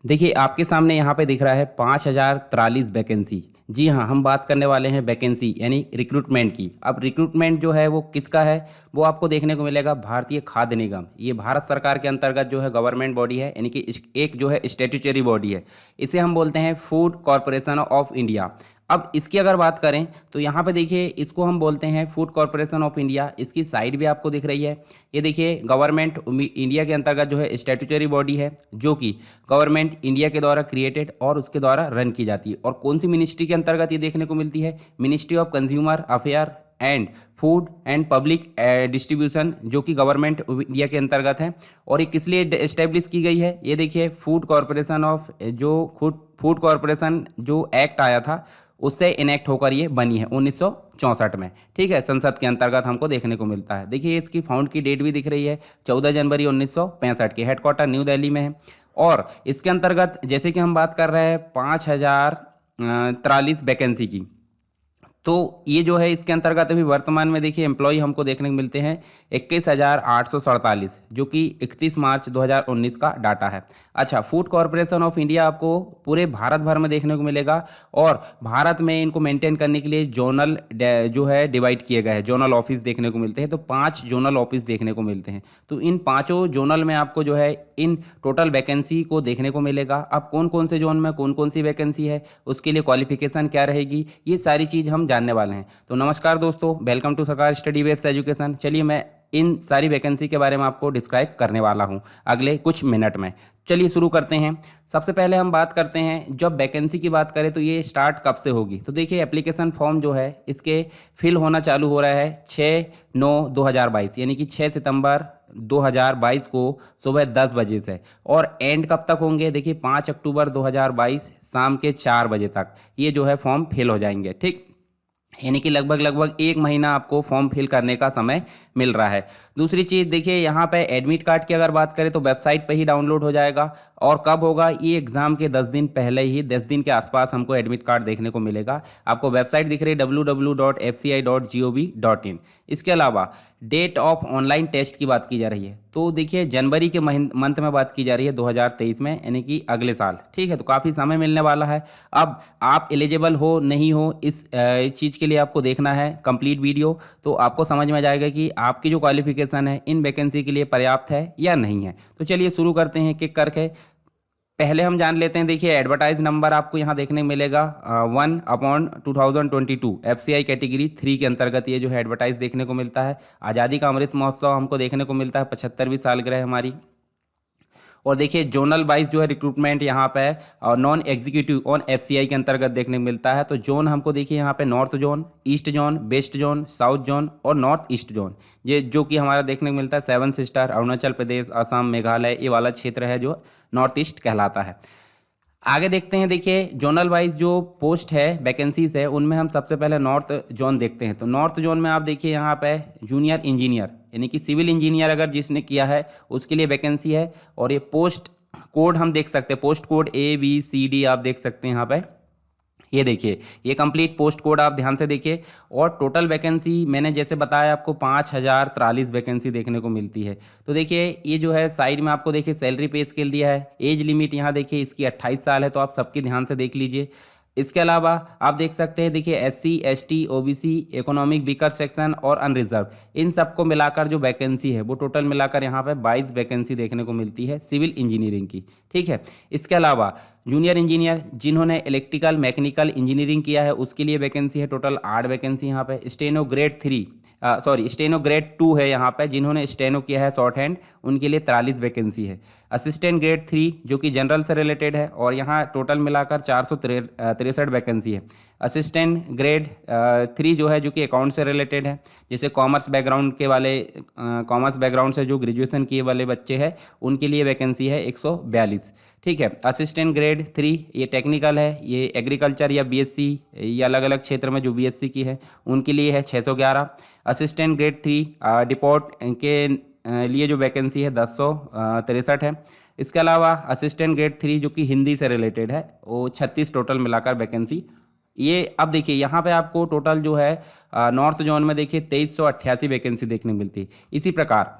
देखिए आपके सामने यहाँ पे दिख रहा है 5043 वैकेंसी। जी हाँ, हम बात करने वाले हैं वैकेंसी यानी रिक्रूटमेंट की। अब रिक्रूटमेंट जो है वो किसका है, वो आपको देखने को मिलेगा भारतीय खाद्य निगम। ये भारत सरकार के अंतर्गत जो है गवर्नमेंट बॉडी है, यानी कि एक जो है स्टेट्यूटरी बॉडी है। इसे हम बोलते हैं फूड कॉरपोरेशन ऑफ इंडिया। अब इसकी अगर बात करें तो यहाँ पे देखिए इसको हम बोलते हैं फूड कॉरपोरेशन ऑफ इंडिया। इसकी साइड भी आपको दिख रही है। ये देखिए गवर्नमेंट इंडिया के अंतर्गत जो है स्टैट्यूटरी बॉडी है, जो कि गवर्नमेंट इंडिया के द्वारा क्रिएटेड और उसके द्वारा रन की जाती है। और कौन सी मिनिस्ट्री के अंतर्गत ये देखने को मिलती है, ministry of consumer affair and food and public distribution, जो कि गवर्नमेंट इंडिया के अंतर्गत है। और ये किस लिए एस्टेब्लिश की गई है, ये देखिए फूड कॉरपोरेशन ऑफ जो फूड कॉरपोरेशन जो एक्ट आया था उससे इनेक्ट होकर ये बनी है 1964 में। ठीक है, संसद के अंतर्गत हमको देखने को मिलता है। देखिए इसकी फाउंड की डेट भी दिख रही है 14 जनवरी 1965 की। हेडक्वार्टर न्यू दिल्ली में है। और इसके अंतर्गत जैसे कि हम बात कर रहे हैं 5043 वैकेंसी की, तो ये जो है इसके अंतर्गत अभी वर्तमान में देखिए एम्प्लॉय हमको देखने को मिलते हैं 21,847, जो कि 31 मार्च 2019 का डाटा है। अच्छा, फूड कॉरपोरेशन ऑफ इंडिया आपको पूरे भारत भर में देखने को मिलेगा। और भारत में इनको मेंटेन करने के लिए जोनल जो है डिवाइड किए गए हैं, जोनल ऑफिस देखने को मिलते हैं। तो 5 जोनल ऑफिस देखने को मिलते हैं। तो इन पाँचों जोनल में आपको जो है इन टोटल वैकेंसी को देखने को मिलेगा। अब कौन कौन से जोन में कौन कौन सी वैकेंसी है, उसके लिए क्वालिफिकेशन क्या रहेगी, ये सारी चीज़ हम जानने वाले हैं। तो नमस्कार दोस्तों, वेलकम टू सरकार स्टडी वेब्स एजुकेशन। चलिए मैं इन सारी वैकेंसी के बारे में आपको डिस्क्राइब करने वाला हूं अगले कुछ मिनट में। चलिए शुरू करते हैं। सबसे पहले हम बात करते हैं, जब वैकेंसी की बात करें तो ये स्टार्ट कब से होगी। तो देखिए एप्लीकेशन फॉर्म जो है इसके फिल होना चालू हो रहा है 6/9/2022, यानी कि 6 सितंबर 2022 को सुबह 10 बजे से। और एंड कब तक होंगे, देखिए 5 अक्टूबर 2022 शाम के 4 बजे तक ये जो है फॉर्म फिल हो जाएंगे। ठीक, यानी कि लगभग 1 महीना आपको फॉर्म फिल करने का समय मिल रहा है। दूसरी चीज़ देखिए यहाँ पे एडमिट कार्ड की अगर बात करें तो वेबसाइट पे ही डाउनलोड हो जाएगा। और कब होगा, ये एग्ज़ाम के 10 दिन पहले ही, 10 दिन के आसपास हमको एडमिट कार्ड देखने को मिलेगा। आपको वेबसाइट दिख रही है www.fci.gov.in। इसके अलावा डेट ऑफ ऑनलाइन टेस्ट की बात की जा रही है, तो देखिए जनवरी के मंथ में बात की जा रही है 2023 में, यानी कि अगले साल। ठीक है, तो काफ़ी समय मिलने वाला है। अब आप एलिजिबल हो नहीं हो, इस चीज़ के लिए आपको देखना है कंप्लीट वीडियो, तो आपको समझ में आ जाएगा कि आपकी जो क्वालिफिकेशन है इन वैकेंसी के लिए पर्याप्त है या नहीं है। तो चलिए शुरू करते हैं किक करके। पहले हम जान लेते हैं, देखिए एडवर्टाइज नंबर आपको यहाँ देखने को मिलेगा 1/2022 FCI कैटेगरी 3 के अंतर्गत ये जो है एडवर्टाइज देखने को मिलता है। आज़ादी का अमृत महोत्सव हमको देखने को मिलता है, 75वीं सालगिरह हमारी। और देखिए जोनल वाइज जो है रिक्रूटमेंट यहाँ पे और नॉन एग्जीक्यूटिव ऑन FCI के अंतर्गत देखने को मिलता है। तो जोन हमको देखिए यहाँ पे north zone, east zone, west zone, south zone और नॉर्थ ईस्ट जोन, ये जो कि हमारा देखने को मिलता है 7 सिस्टर, अरुणाचल प्रदेश, असम, मेघालय, ये वाला क्षेत्र है जो नॉर्थ ईस्ट कहलाता है। आगे देखते हैं, देखिए जोनल वाइज जो पोस्ट है, वैकेंसीज है, उनमें हम सबसे पहले नॉर्थ जोन देखते हैं। तो नॉर्थ जोन में आप देखिए यहाँ पे जूनियर इंजीनियर, यानी कि सिविल इंजीनियर अगर जिसने किया है उसके लिए वैकेंसी है। और ये पोस्ट कोड हम देख सकते हैं, पोस्ट कोड ABCD आप देख सकते हैं यहाँ पे। ये देखिए ये कंप्लीट पोस्ट कोड आप ध्यान से देखिए। और टोटल वैकेंसी मैंने जैसे बताया आपको 5043 वैकेंसी देखने को मिलती है। तो देखिए ये जो है साइड में आपको देखिए सैलरी पे स्केल दिया है। एज लिमिट यहाँ देखिए इसकी 28 साल है, तो आप सबकी ध्यान से देख लीजिए। इसके अलावा आप देख सकते हैं, देखिए SC ST OBC economic weaker section और अनरिजर्व, इन सबको मिलाकर जो वैकेंसी है वो टोटल मिलाकर यहाँ पे 22 वैकेंसी देखने को मिलती है सिविल इंजीनियरिंग की। ठीक है, इसके अलावा जूनियर इंजीनियर जिन्होंने इलेक्ट्रिकल मैकेनिकल इंजीनियरिंग किया है उसके लिए वैकेंसी है टोटल 8 वैकेंसी यहाँ पे। स्टेनो ग्रेड 3 स्टेनो ग्रेड 2 है यहाँ पे, जिन्होंने स्टेनो किया है शॉर्ट हैंड, उनके लिए 43 वैकेंसी है। असिस्टेंट ग्रेड 3 जो कि जनरल से रिलेटेड है, और यहाँ टोटल मिलाकर 463 वैकेंसी है। असिस्टेंट ग्रेड 3 जो है, जो कि अकाउंट से रिलेटेड है, जैसे कॉमर्स बैकग्राउंड के वाले, कॉमर्स बैकग्राउंड से जो ग्रेजुएशन किए वाले बच्चे हैं उनके लिए वैकेंसी है 142। ठीक है, असिस्टेंट ग्रेड 3 ये टेक्निकल है, ये एग्रीकल्चर या BSc या अलग अलग क्षेत्र में जो BSc की है उनके लिए है 611। असिस्टेंट ग्रेड 3 डिपोर्ट के लिए जो वैकेंसी है 1063 है। इसके अलावा असिस्टेंट ग्रेड 3 जो कि हिंदी से रिलेटेड है वो 36 टोटल मिलाकर वैकेंसी। ये अब देखिए यहाँ पे आपको टोटल जो है नॉर्थ जोन में देखिए 2388 वैकेंसी देखने को मिलती है। इसी प्रकार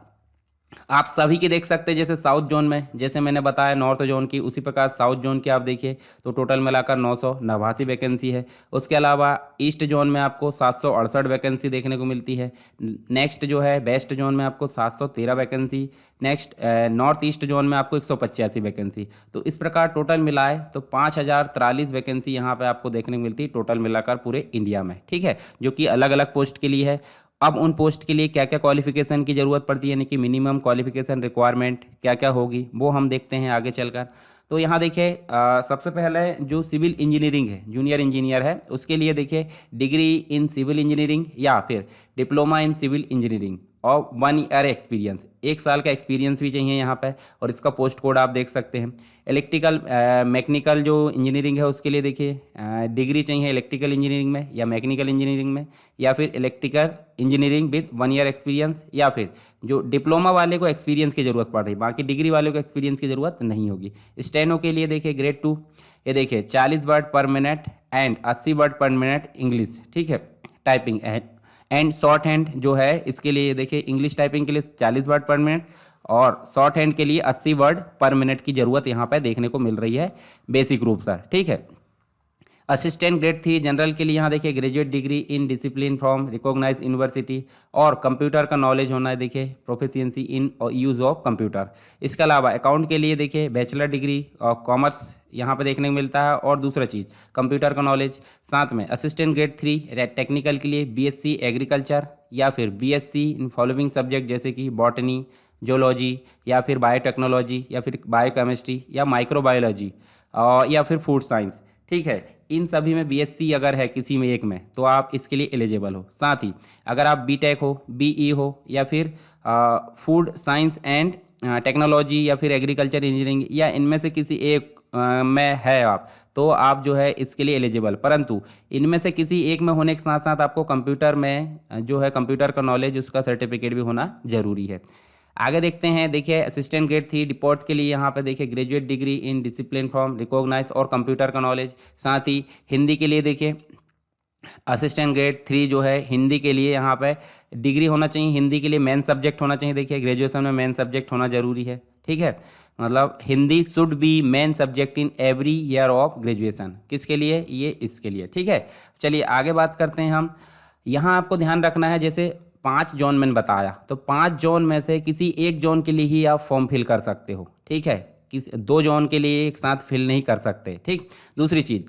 आप सभी की देख सकते हैं, जैसे साउथ जोन में जैसे मैंने बताया नॉर्थ जोन की, उसी प्रकार साउथ जोन की आप देखिए तो टोटल मिलाकर 989 वैकेंसी है। उसके अलावा ईस्ट जोन में आपको 768 वैकेंसी देखने को मिलती है। नेक्स्ट जो है वेस्ट जोन में आपको 713 vacancy. Next north east zone में आपको 185 वैकेंसी। तो इस प्रकार टोटल मिलाए तो 5043 वैकेंसी यहाँ पे आपको देखने को मिलती है टोटल मिलाकर पूरे इंडिया में, ठीक है, जो कि अलग अलग पोस्ट के लिए है। अब उन पोस्ट के लिए क्या क्या क्वालिफिकेशन की ज़रूरत पड़ती है, यानी कि मिनिमम क्वालिफिकेशन रिक्वायरमेंट क्या क्या होगी, वो हम देखते हैं आगे चलकर। तो यहाँ देखिए सबसे पहले जो सिविल इंजीनियरिंग है, जूनियर इंजीनियर है, उसके लिए देखिए डिग्री इन सिविल इंजीनियरिंग या फिर डिप्लोमा इन सिविल इंजीनियरिंग और 1 ईयर एक्सपीरियंस, 1 साल का एक्सपीरियंस भी चाहिए यहाँ पे। और इसका पोस्ट कोड आप देख सकते हैं। इलेक्ट्रिकल मैकेनिकल जो इंजीनियरिंग है उसके लिए देखिए डिग्री चाहिए इलेक्ट्रिकल इंजीनियरिंग में या मैकेनिकल इंजीनियरिंग में, या फिर electrical engineering with 1 year experience, या फिर जो डिप्लोमा वाले को एक्सपीरियंस की ज़रूरत पड़ रही, बाकी डिग्री वाले को एक्सपीरियंस की ज़रूरत नहीं होगी। स्टेनो के लिए देखिए ग्रेड 2, ये देखिए 40 वर्ड पर मिनट एंड 80 वर्ड पर मिनट इंग्लिश, ठीक है, टाइपिंग एंड शॉर्ट हैंड जो है इसके लिए देखिए इंग्लिश टाइपिंग के लिए 40 वर्ड पर मिनट और शॉर्ट हैंड के लिए 80 वर्ड पर मिनट की ज़रूरत यहाँ पे देखने को मिल रही है बेसिक रूप से, ठीक है। असिस्टेंट ग्रेड 3 जनरल के लिए यहाँ देखिए graduate degree in discipline from recognise university और कंप्यूटर का नॉलेज होना है, देखिए proficiency in use of computer. इसके अलावा अकाउंट के लिए देखिए बैचलर डिग्री और कॉमर्स यहाँ पे देखने को मिलता है, और दूसरा चीज़ कंप्यूटर का नॉलेज। साथ में असिस्टेंट ग्रेड 3 टेक्निकल के लिए बीएससी एग्रीकल्चर या फिर बीएससी इन फॉलोइंग सब्जेक्ट जैसे कि बॉटनी, जोलॉजी या फिर बायोटेक्नोलॉजी या फिर बायोकेमिस्ट्री या माइक्रोबायोलॉजी या फिर फूड साइंस, ठीक है। इन सभी में बीएससी अगर है किसी में एक में तो आप इसके लिए एलिजिबल हो। साथ ही अगर आप बीटेक हो, बीई हो या फिर फूड साइंस एंड टेक्नोलॉजी या फिर एग्रीकल्चर इंजीनियरिंग या इनमें से किसी एक में है आप, तो आप जो है इसके लिए एलिजिबल। परंतु इनमें से किसी एक में होने के साथ साथ आपको कंप्यूटर में जो है कंप्यूटर का नॉलेज उसका सर्टिफिकेट भी होना जरूरी है। आगे देखते हैं, देखिए असिस्टेंट ग्रेड 3 डिपोर्ट के लिए यहाँ पे देखिए graduate degree in discipline from recognise और कंप्यूटर का नॉलेज। साथ ही हिंदी के लिए देखिए असिस्टेंट ग्रेड 3 जो है हिंदी के लिए यहाँ पे डिग्री होना चाहिए, हिंदी के लिए मेन सब्जेक्ट होना चाहिए, देखिए ग्रेजुएशन में मेन सब्जेक्ट होना जरूरी है, ठीक है। मतलब Hindi should be main subject in every year of graduation, किसके लिए, ये इसके लिए, ठीक है। चलिए आगे बात करते हैं हम। यहाँ आपको ध्यान रखना है, जैसे 5 जोन मैंने बताया, तो 5 जोन में से किसी एक जोन के लिए ही आप फॉर्म फिल कर सकते हो, ठीक है, किस 2 जोन के लिए एक साथ फिल नहीं कर सकते, ठीक। दूसरी चीज़,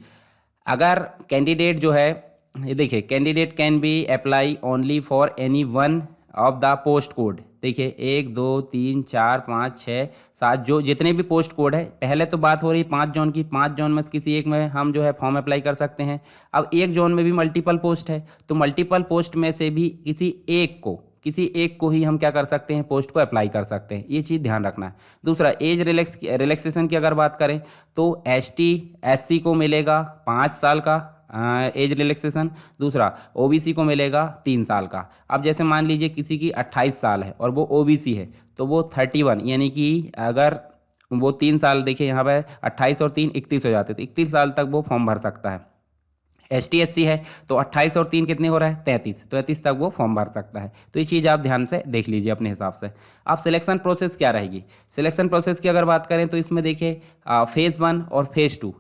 अगर कैंडिडेट जो है, ये देखिए candidate can be apply only for any one of the post code, देखिए 1 2 3 4 5 6 7 जो जितने भी पोस्ट कोड है, पहले तो बात हो रही 5 जोन की, 5 जोन में से किसी एक में हम जो है फॉर्म अप्लाई कर सकते हैं। अब एक जोन में भी मल्टीपल पोस्ट है, तो मल्टीपल पोस्ट में से भी किसी एक को ही हम क्या कर सकते हैं, पोस्ट को अप्लाई कर सकते हैं, ये चीज़ ध्यान रखना है। दूसरा, एज रिलैक्सेशन की अगर बात करें तो एसटी एससी को मिलेगा 5 साल का एज रिलैक्सेशन। दूसरा, ओबीसी को मिलेगा 3 साल का। अब जैसे मान लीजिए किसी की 28 साल है और वो ओबीसी है, तो वो 31, यानी कि अगर वो 3 साल, देखिए यहाँ पर 28 और 3 31 हो जाते, तो 31 साल तक वो फॉर्म भर सकता है। एसटी एससी है तो 28 और 3 कितने हो रहा है, 33 तक वो फॉर्म भर सकता है। तो ये चीज़ आप ध्यान से देख लीजिए अपने हिसाब से। अब सिलेक्शन प्रोसेस क्या रहेगी, सिलेक्शन प्रोसेस की अगर बात करें तो इसमें देखिए फेज़ 1 और फेज़ 2,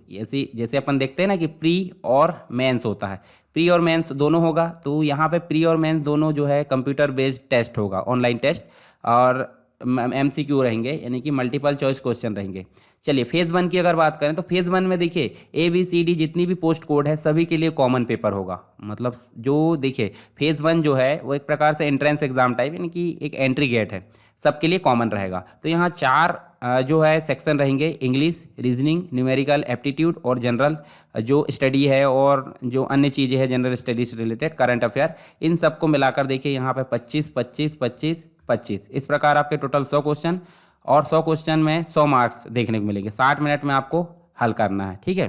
जैसे अपन देखते हैं ना कि प्री और मेंस होता है, प्री और मेंस दोनों होगा। तो यहाँ पे प्री और मेंस दोनों जो है कंप्यूटर बेस्ड टेस्ट होगा, ऑनलाइन टेस्ट, और MCQ रहेंगे, यानी कि मल्टीपल चॉइस क्वेश्चन रहेंगे। चलिए फेज़ 1 की अगर बात करें तो फेज़ 1 में देखिए ABCD जितनी भी पोस्ट कोड है सभी के लिए कॉमन पेपर होगा। मतलब जो देखिए फेज़ 1 जो है वो एक प्रकार से एंट्रेंस एग्जाम टाइप, यानी कि एक एंट्री गेट है, सबके लिए कॉमन रहेगा। तो यहाँ 4 जो है सेक्शन रहेंगे, इंग्लिश, रीजनिंग, न्यूमेरिकल एप्टीट्यूड और जनरल जो स्टडी है और जो अन्य चीज़ें हैं general studies related, current affair, इन सबको मिलाकर देखिए यहाँ पे 25 25 25 25 इस प्रकार आपके टोटल 100 क्वेश्चन, और 100 क्वेश्चन में 100 मार्क्स देखने को मिलेंगे। 60 मिनट में आपको हल करना है, ठीक है।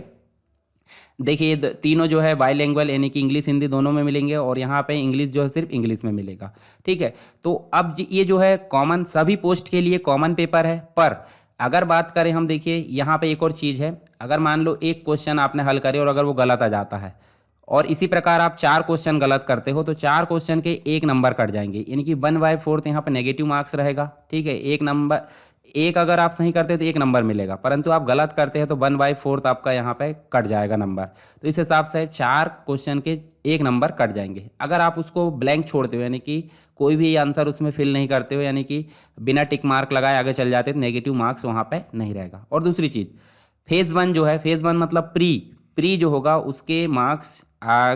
देखिए तीनों जो है बाईलैंग्वेज, यानी कि इंग्लिश हिंदी दोनों में मिलेंगे, और यहाँ पे इंग्लिश जो है सिर्फ इंग्लिश में मिलेगा, ठीक है। तो अब ये जो है कॉमन, सभी पोस्ट के लिए कॉमन पेपर है। पर अगर बात करें हम, देखिए यहाँ पे एक और चीज़ है, अगर मान लो एक क्वेश्चन आपने हल करे और अगर वो गलत आ जाता है और इसी प्रकार आप 4 क्वेश्चन गलत करते हो तो 4 क्वेश्चन के 1 नंबर कट जाएंगे, यानी कि 1/4 यहाँ पे नेगेटिव मार्क्स रहेगा। ठीक है, एक नंबर, एक अगर आप सही करते हैं तो 1 नंबर मिलेगा, परंतु आप गलत करते हैं तो 1/4 आपका यहाँ पे कट जाएगा नंबर। तो इस हिसाब से 4 क्वेश्चन के 1 नंबर कट जाएंगे। अगर आप उसको ब्लैंक छोड़ते हो, यानी कि कोई भी आंसर उसमें फिल नहीं करते हो, यानी कि बिना टिक मार्क लगाए आगे चल जाते, तो नेगेटिव मार्क्स वहाँ पे नहीं रहेगा। और दूसरी चीज़, फेज़ 1 जो है, फेज़ 1 मतलब प्री जो होगा उसके मार्क्स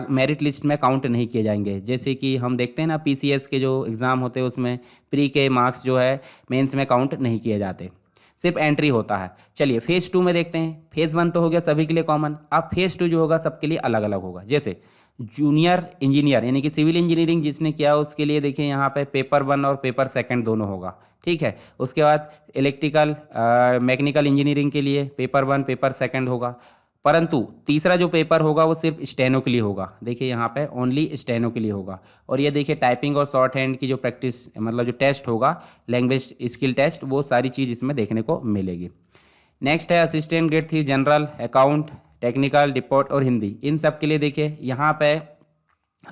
मेरिट लिस्ट में काउंट नहीं किए जाएंगे। जैसे कि हम देखते हैं ना, पीसीएस के जो एग्ज़ाम होते हैं उसमें प्री के मार्क्स जो है मेंस में काउंट नहीं किए जाते, सिर्फ एंट्री होता है। चलिए फेज़ 2 में देखते हैं। फेज़ 1 तो हो गया सभी के लिए कॉमन, अब फेज़ 2 जो होगा सबके लिए अलग अलग होगा। जैसे जूनियर इंजीनियर यानी कि सिविल इंजीनियरिंग जिसने किया उसके लिए देखिए यहाँ पे पेपर 1 और पेपर 2 दोनों होगा। ठीक है, उसके बाद इलेक्ट्रिकल मैकेनिकल इंजीनियरिंग के लिए पेपर 1 पेपर 2 होगा, परंतु तीसरा जो पेपर होगा वो सिर्फ स्टेनो के लिए होगा। देखिए यहाँ पे ओनली स्टेनो के लिए होगा। और ये देखिए टाइपिंग और शॉर्ट हैंड की जो प्रैक्टिस मतलब जो टेस्ट होगा, लैंग्वेज स्किल टेस्ट, वो सारी चीज़ इसमें देखने को मिलेगी। नेक्स्ट है assistant grade 3 general, account, technical, report और हिंदी। इन सब के लिए देखिए यहाँ पे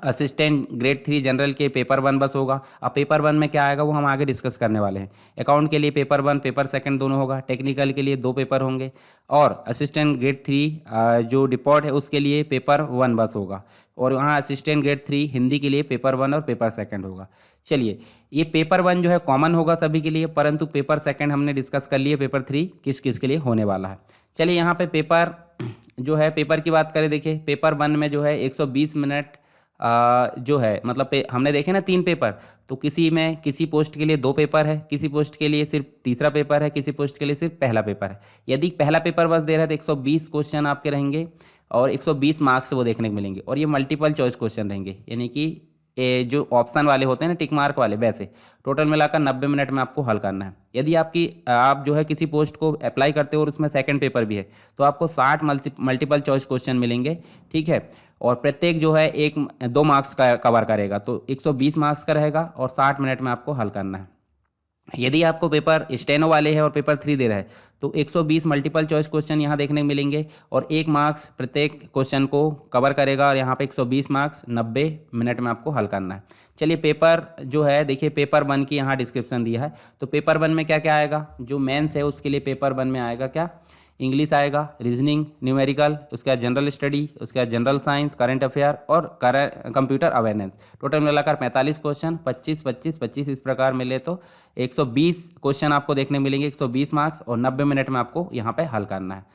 असिस्टेंट ग्रेड 3 जनरल के पेपर 1 बस होगा। अब पेपर 1 में क्या आएगा वो हम आगे डिस्कस करने वाले हैं। अकाउंट के लिए पेपर 1 पेपर 2 दोनों होगा, टेक्निकल के लिए 2 पेपर होंगे, और असिस्टेंट ग्रेड 3 जो रिपोर्ट है उसके लिए पेपर 1 बस होगा, और वहाँ असिस्टेंट ग्रेड 3 हिंदी के लिए पेपर 1 और पेपर 2 होगा। चलिए ये पेपर 1 जो है कॉमन होगा सभी के लिए, परंतु पेपर 2 हमने डिस्कस कर लिए, पेपर 3 किस किस के लिए होने वाला है। चलिए यहाँ पे पेपर जो है, पेपर की बात करें, देखिए पेपर 1 में जो है 120 मिनट जो है मतलब हमने देखे ना 3 पेपर, तो किसी में किसी पोस्ट के लिए 2 पेपर है, किसी पोस्ट के लिए सिर्फ तीसरा पेपर है, किसी पोस्ट के लिए सिर्फ पहला पेपर है। यदि पहला पेपर बस दे रहा है तो 120 क्वेश्चन आपके रहेंगे और 120 मार्क्स वो देखने को मिलेंगे, और ये मल्टीपल चॉइस क्वेश्चन रहेंगे, यानी कि जो ऑप्शन वाले होते हैं ना टिक मार्क वाले, वैसे टोटल मिलाकर 90 मिनट में आपको हल करना है। यदि आप जो है किसी पोस्ट को अप्लाई करते हो और उसमें सेकंड पेपर भी है तो आपको 60 मल्टीपल चॉइस क्वेश्चन मिलेंगे। ठीक है, और प्रत्येक जो है 2 मार्क्स का कवर करेगा, तो 120 मार्क्स का रहेगा और 60 मिनट में आपको हल करना है। यदि आपको पेपर स्टेनो वाले हैं और पेपर 3 दे रहा है तो 120 मल्टीपल चॉइस क्वेश्चन यहाँ देखने को मिलेंगे और 1 मार्क्स प्रत्येक क्वेश्चन को कवर करेगा, और यहाँ पे 120 मार्क्स 90 मिनट में आपको हल करना है। चलिए पेपर जो है, देखिए पेपर 1 की यहाँ डिस्क्रिप्शन दिया है, तो पेपर 1 में क्या क्या आएगा, जो मेंस है उसके लिए पेपर 1 में आएगा क्या, इंग्लिश आएगा, रीजनिंग, न्यूमेरिकल, उसके बाद जनरल स्टडी, उसके बाद जनरल साइंस, करंट अफेयर और कंप्यूटर अवेयरनेस। टोटल मिलाकर 45 क्वेश्चन, 25 25 25 इस प्रकार मिले तो 120 क्वेश्चन आपको देखने मिलेंगे, 120 मार्क्स, और 90 मिनट में आपको यहाँ पे हल करना है।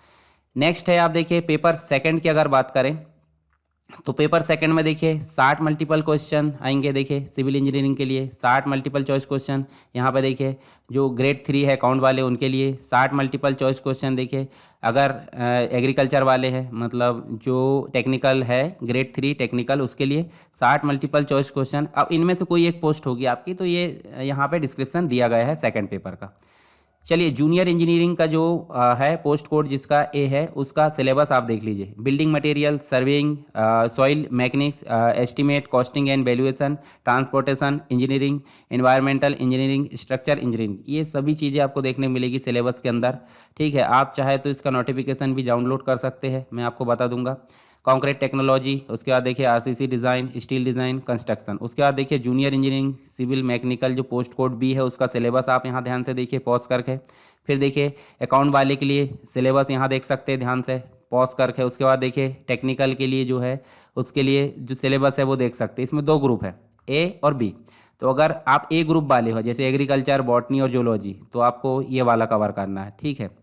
नेक्स्ट है, आप देखिए पेपर 2 की अगर बात करें तो पेपर 2 में देखिए 60 मल्टीपल क्वेश्चन आएंगे। देखिए सिविल इंजीनियरिंग के लिए 60 मल्टीपल चॉइस क्वेश्चन, यहाँ पे देखिए जो ग्रेड 3 है अकाउंट वाले उनके लिए 60 मल्टीपल चॉइस क्वेश्चन। देखिए अगर एग्रीकल्चर वाले हैं मतलब जो टेक्निकल है ग्रेड 3 टेक्निकल, उसके लिए 60 मल्टीपल चॉइस क्वेश्चन। अब इनमें से कोई एक पोस्ट होगी आपकी, तो ये यहाँ पे डिस्क्रिप्शन दिया गया है 2nd पेपर का। चलिए जूनियर इंजीनियरिंग का जो है पोस्ट कोड जिसका ए है, उसका सिलेबस आप देख लीजिए। Building material, surveying, soil mechanics, estimate, costing and valuation, transportation engineering, environmental engineering, structure engineering, ये सभी चीज़ें आपको देखने को मिलेगी सिलेबस के अंदर। ठीक है, आप चाहे तो इसका नोटिफिकेशन भी डाउनलोड कर सकते हैं, मैं आपको बता दूंगा। कॉन्क्रीट टेक्नोलॉजी, उसके बाद देखिए RCC design, steel design, construction, उसके बाद देखिए जूनियर इंजीनियरिंग, सिविल मैकेनिकल जो पोस्ट कोड बी है उसका सिलेबस आप यहाँ ध्यान से देखिए पॉज करके। फिर देखिए अकाउंट वाले के लिए सिलेबस यहाँ देख सकते हैं ध्यान से पॉज करके। उसके बाद देखिए टेक्निकल के लिए जो है उसके लिए जो सिलेबस है वो देख सकते हैं। इसमें 2 ग्रुप है, ए और बी। तो अगर आप ए ग्रुप वाले हो जैसे एग्रीकल्चर, बॉटनी और जूलॉजी, तो आपको ये वाला कवर करना है। ठीक है,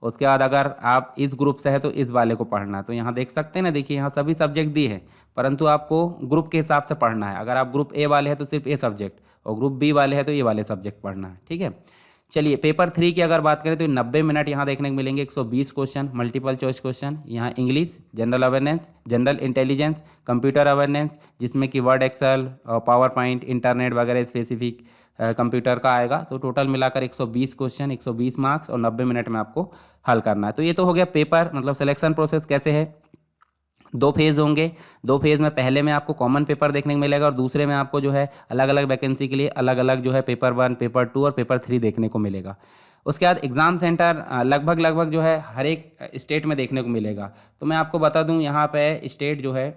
उसके बाद अगर आप इस ग्रुप से है तो इस वाले को पढ़ना है। तो यहाँ देख सकते हैं ना, देखिए यहाँ सभी सब्जेक्ट दिए हैं, परंतु आपको ग्रुप के हिसाब से पढ़ना है। अगर आप ग्रुप ए वाले हैं तो सिर्फ ए सब्जेक्ट, और ग्रुप बी वाले हैं तो ये वाले सब्जेक्ट पढ़ना है। ठीक है, चलिए पेपर 3 की अगर बात करें तो 90 मिनट यहाँ देखने को मिलेंगे, 120 क्वेश्चन मल्टीपल चॉइस क्वेश्चन। यहाँ English, general awareness, general intelligence, computer awareness जिसमें कि Word, Excel, PowerPoint, internet वगैरह स्पेसिफिक कंप्यूटर का आएगा। तो टोटल मिलाकर 120 क्वेश्चन, 120 मार्क्स और 90 मिनट में आपको हल करना है। तो ये तो हो गया पेपर मतलब सिलेक्शन प्रोसेस कैसे है। 2 फेज़ होंगे, 2 फेज़ में पहले में आपको कॉमन पेपर देखने को मिलेगा और दूसरे में आपको जो है अलग अलग वैकेंसी के लिए अलग अलग जो है पेपर 1, पेपर 2 और पेपर 3 देखने को मिलेगा। उसके बाद एग्ज़ाम सेंटर लगभग जो है हर एक स्टेट में देखने को मिलेगा। तो मैं आपको बता दूं यहाँ पे स्टेट जो है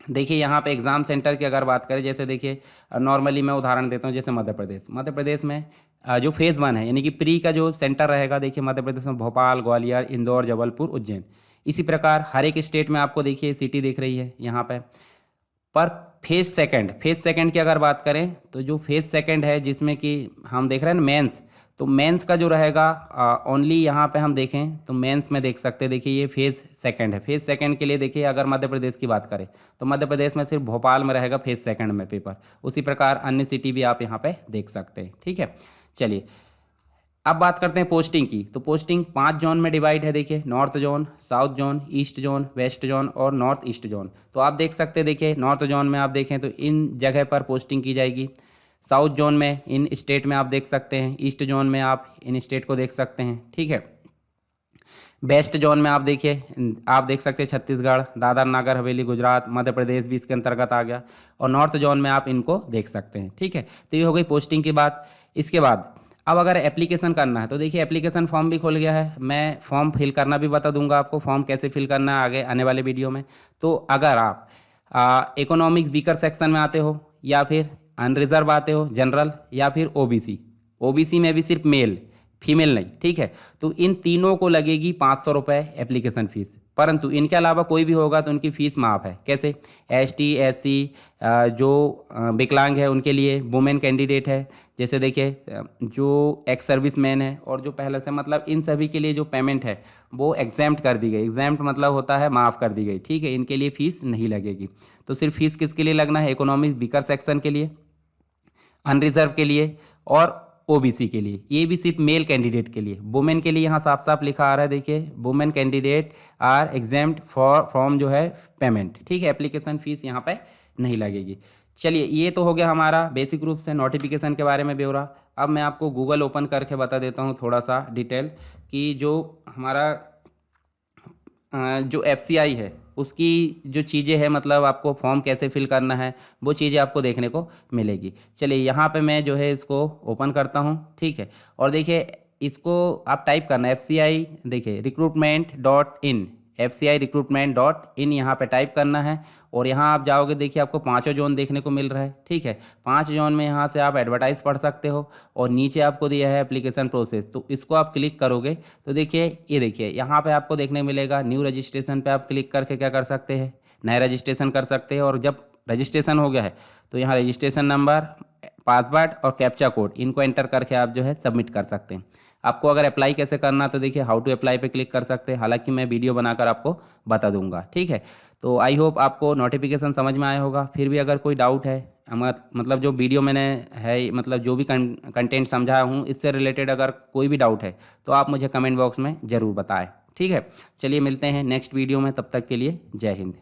देखिए यहाँ पे एग्ज़ाम सेंटर की अगर बात करें, जैसे देखिए नॉर्मली मैं उदाहरण देता हूँ, जैसे मध्य प्रदेश में जो फेज़ 1 है यानी कि प्री का जो सेंटर रहेगा, देखिए मध्य प्रदेश में भोपाल, ग्वालियर, इंदौर, जबलपुर, उज्जैन। इसी प्रकार हर एक स्टेट में आपको देखिए सिटी दिख रही है यहाँ पे। पर फेज़ सेकंड की अगर बात करें तो जो फेज़ सेकंड है जिसमें कि हम देख रहे हैं ना मेंस, तो मेंस का जो रहेगा ओनली यहाँ पे हम देखें तो मेंस में देख सकते हैं। देखिए ये फेज़ सेकंड है। फेज़ सेकंड के लिए देखिए अगर मध्य प्रदेश की बात करें तो मध्य प्रदेश में सिर्फ भोपाल में रहेगा फेज़ सेकंड में पेपर। उसी प्रकार अन्य सिटी भी आप यहाँ पे देख सकते हैं। ठीक है, चलिए अब बात करते हैं पोस्टिंग की। तो पोस्टिंग 5 जोन में डिवाइड है। देखिए north zone, south zone, east zone, west zone और नॉर्थ ईस्ट जोन। तो आप देख सकते हैं, देखिए नॉर्थ जोन में आप देखें तो इन जगह पर पोस्टिंग की जाएगी। साउथ जोन में इन स्टेट में आप देख सकते हैं, ईस्ट जोन में आप इन स्टेट को देख सकते हैं। ठीक है, वेस्ट जोन में आप देखिए, आप देख सकते हैं छत्तीसगढ़, दादर नागर हवेली, गुजरात, मध्य प्रदेश भी इसके अंतर्गत आ गया। और नॉर्थ जोन में आप इनको देख सकते हैं। ठीक है, तो ये हो गई पोस्टिंग की बात। इसके बाद अब अगर एप्लीकेशन करना है तो देखिए एप्लीकेशन फॉर्म भी खुल गया है। मैं फॉर्म फिल करना भी बता दूंगा आपको, फॉर्म कैसे फिल करना है आगे आने वाले वीडियो में। तो अगर आप इकोनॉमिक्स वीकर सेक्शन में आते हो, या फिर अनरिजर्व आते हो, जनरल, या फिर ओबीसी में भी सिर्फ मेल, फीमेल नहीं। ठीक है, तो इन तीनों को लगेगी 500 रुपये एप्लीकेशन फ़ीस। परंतु इनके अलावा कोई भी होगा तो उनकी फ़ीस माफ़ है। कैसे? ST SC जो विकलांग है उनके लिए, वुमेन कैंडिडेट है, जैसे देखिए जो एक्स सर्विस मैन है, और जो पहले से मतलब इन सभी के लिए जो पेमेंट है वो एग्जैम्प्ट कर दी गई। एग्जैम्प्ट मतलब होता है माफ़ कर दी गई। ठीक है, इनके लिए फ़ीस नहीं लगेगी। तो सिर्फ फीस किसके लिए लगना है? इकोनॉमिक वीकर सेक्शन के लिए, अनरिजर्व के लिए और ओबीसी के लिए। ये भी सिर्फ मेल कैंडिडेट के लिए। वुमेन के लिए यहाँ साफ साफ लिखा आ रहा है, देखिए women candidate are exempt from जो है पेमेंट। ठीक है, एप्लीकेशन फ़ीस यहाँ पे नहीं लगेगी। चलिए ये तो हो गया हमारा बेसिक रूप से नोटिफिकेशन के बारे में ब्यौरा। अब मैं आपको गूगल ओपन करके बता देता हूँ थोड़ा सा डिटेल कि जो हमारा जो FCI है उसकी जो चीज़ें हैं, मतलब आपको फॉर्म कैसे फिल करना है वो चीज़ें आपको देखने को मिलेगी। चलिए यहाँ पे मैं जो है इसको ओपन करता हूँ। ठीक है, और देखिए इसको आप टाइप करना FCI, देखिए FCI recruitment.in यहाँ पे टाइप करना है। और यहाँ आप जाओगे, देखिए आपको 5 जोन देखने को मिल रहा है। ठीक है, 5 जोन में यहाँ से आप एडवर्टाइज पढ़ सकते हो, और नीचे आपको दिया है एप्लीकेशन प्रोसेस, तो इसको आप क्लिक करोगे तो देखिए ये देखिए यहाँ पे आपको देखने मिलेगा न्यू रजिस्ट्रेशन पे आप क्लिक करके क्या कर सकते हैं, नया रजिस्ट्रेशन कर सकते हैं। और जब रजिस्ट्रेशन हो गया है तो यहाँ रजिस्ट्रेशन नंबर, पासवर्ड और कैप्चा कोड इनको एंटर करके आप जो है सबमिट कर सकते हैं। आपको अगर अप्लाई कैसे करना तो देखिए हाउ टू अप्लाई पे क्लिक कर सकते हैं, हालांकि मैं वीडियो बनाकर आपको बता दूंगा। ठीक है, तो आई होप आपको नोटिफिकेशन समझ में आया होगा। फिर भी अगर कोई डाउट है, मतलब जो वीडियो मैंने है, मतलब जो भी कंटेंट समझाया हूँ इससे रिलेटेड अगर कोई भी डाउट है तो आप मुझे कमेंट बॉक्स में ज़रूर बताएं। ठीक है, चलिए मिलते हैं नेक्स्ट वीडियो में, तब तक के लिए जय हिंद।